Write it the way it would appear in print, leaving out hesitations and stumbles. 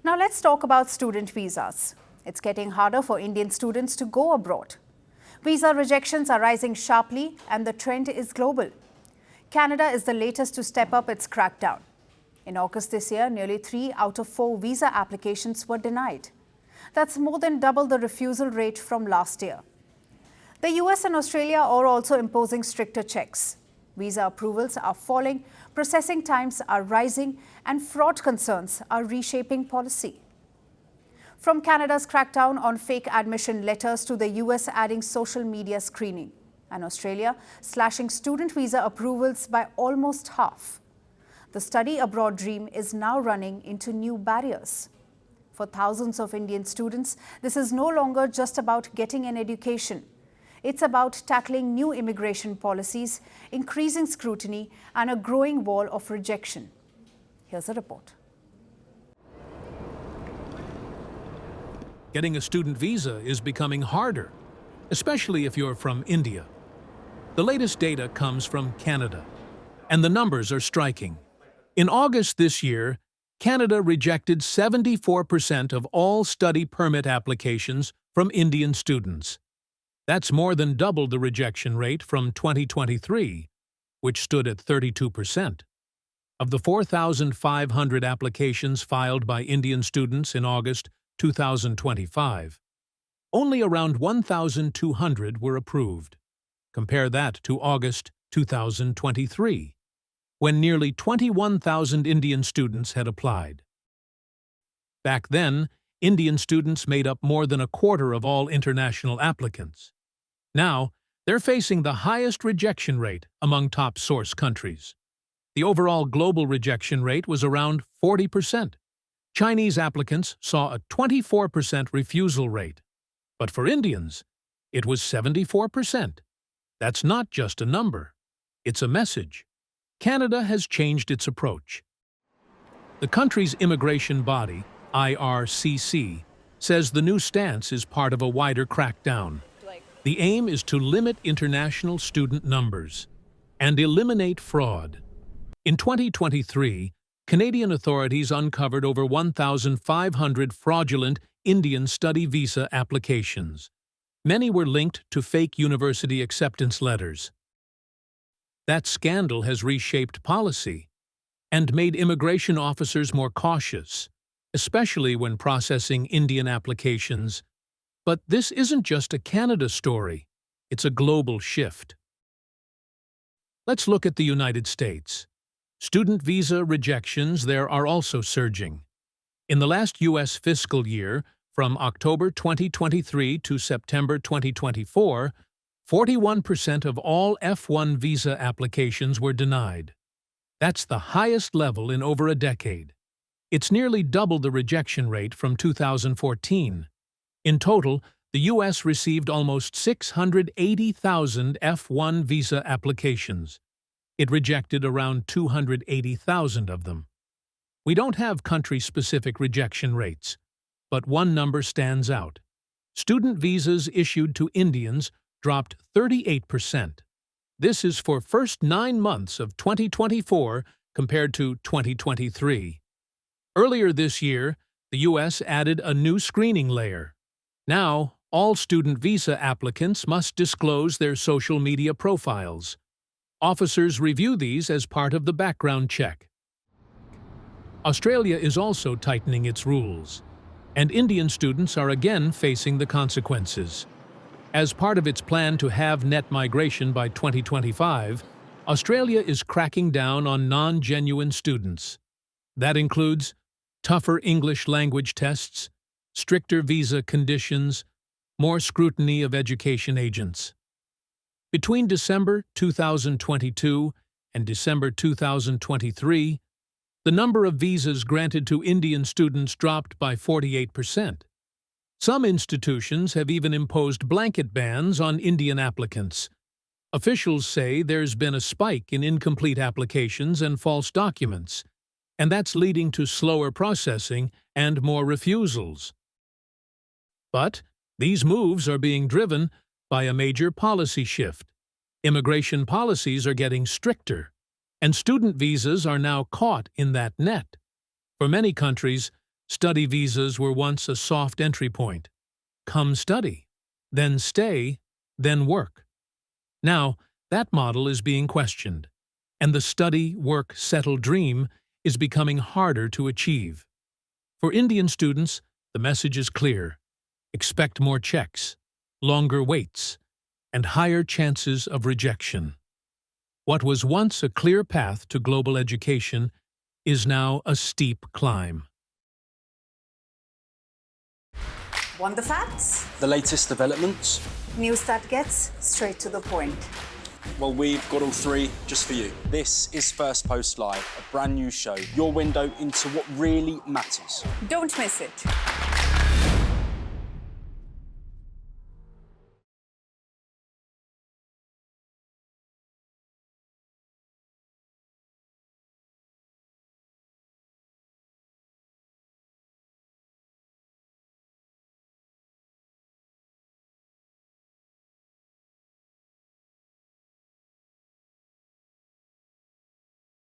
Now let's talk about student visas. It's getting harder for Indian students to go abroad. Visa rejections are rising sharply and the trend is global. Canada is the latest to step up its crackdown. In August this year, nearly 3 out of 4 visa applications were denied. That's more than double the refusal rate from last year. The US and Australia are also imposing stricter checks. Visa approvals are falling, processing times are rising, and fraud concerns are reshaping policy. From Canada's crackdown on fake admission letters to the US adding social media screening, and Australia slashing student visa approvals by almost half. The study abroad dream is now running into new barriers. For thousands of Indian students, this is no longer just about getting an education. It's about tackling new immigration policies, increasing scrutiny, and a growing wall of rejection. Here's a report. Getting a student visa is becoming harder, especially if you're from India. The latest data comes from Canada, and the numbers are striking. In August this year, Canada rejected 74% of all study permit applications from Indian students. That's more than double the rejection rate from 2023, which stood at 32%. Of the 4,500 applications filed by Indian students in August 2025, only around 1,200 were approved. Compare that to August 2023, when nearly 21,000 Indian students had applied. Back then, Indian students made up more than a quarter of all international applicants. Now, they're facing the highest rejection rate among top source countries. The overall global rejection rate was around 40%. Chinese applicants saw a 24% refusal rate, but for Indians, it was 74%. That's not just a number, it's a message. Canada has changed its approach. The country's immigration body, IRCC, says the new stance is part of a wider crackdown. The aim is to limit international student numbers and eliminate fraud. In 2023, Canadian authorities uncovered over 1,500 fraudulent Indian study visa applications. Many were linked to fake university acceptance letters. That scandal has reshaped policy and made immigration officers more cautious, especially when processing Indian applications. But this isn't just a Canada story, it's a global shift. Let's look at the United States. Student visa rejections there are also surging. In the last U.S. fiscal year, from October 2023 to September 2024, 41% of all F1 visa applications were denied. That's the highest level in over a decade. It's nearly double the rejection rate from 2014. In total, the U.S. received almost 680,000 F1 visa applications. It rejected around 280,000 of them. We don't have country-specific rejection rates, but one number stands out. Student visas issued to Indians dropped 38%. This is for first 9 months of 2024 compared to 2023. Earlier this year, the U.S. added a new screening layer. Now, all student visa applicants must disclose their social media profiles. Officers review these as part of the background check. Australia is also tightening its rules, and Indian students are again facing the consequences. As part of its plan to have net migration by 2025, Australia is cracking down on non-genuine students. That includes tougher English language tests, stricter visa conditions, more scrutiny of education agents. Between December 2022 and December 2023, the number of visas granted to Indian students dropped by 48%. Some institutions have even imposed blanket bans on Indian applicants. Officials say there's been a spike in incomplete applications and false documents, and that's leading to slower processing and more refusals. But these moves are being driven by a major policy shift. Immigration policies are getting stricter, and student visas are now caught in that net. For many countries, Study visas were once a soft entry point. Come study, then stay, then work. Now, that model is being questioned, and the study, work, settle dream is becoming harder to achieve. For Indian students, the message is clear. Expect more checks, longer waits, and higher chances of rejection. What was once a clear path to global education is now a steep climb. Want the facts? The latest developments? News that gets straight to the point. Well, we've got all three just for you. This is Firstpost Live, a brand new show, your window into what really matters. Don't miss it.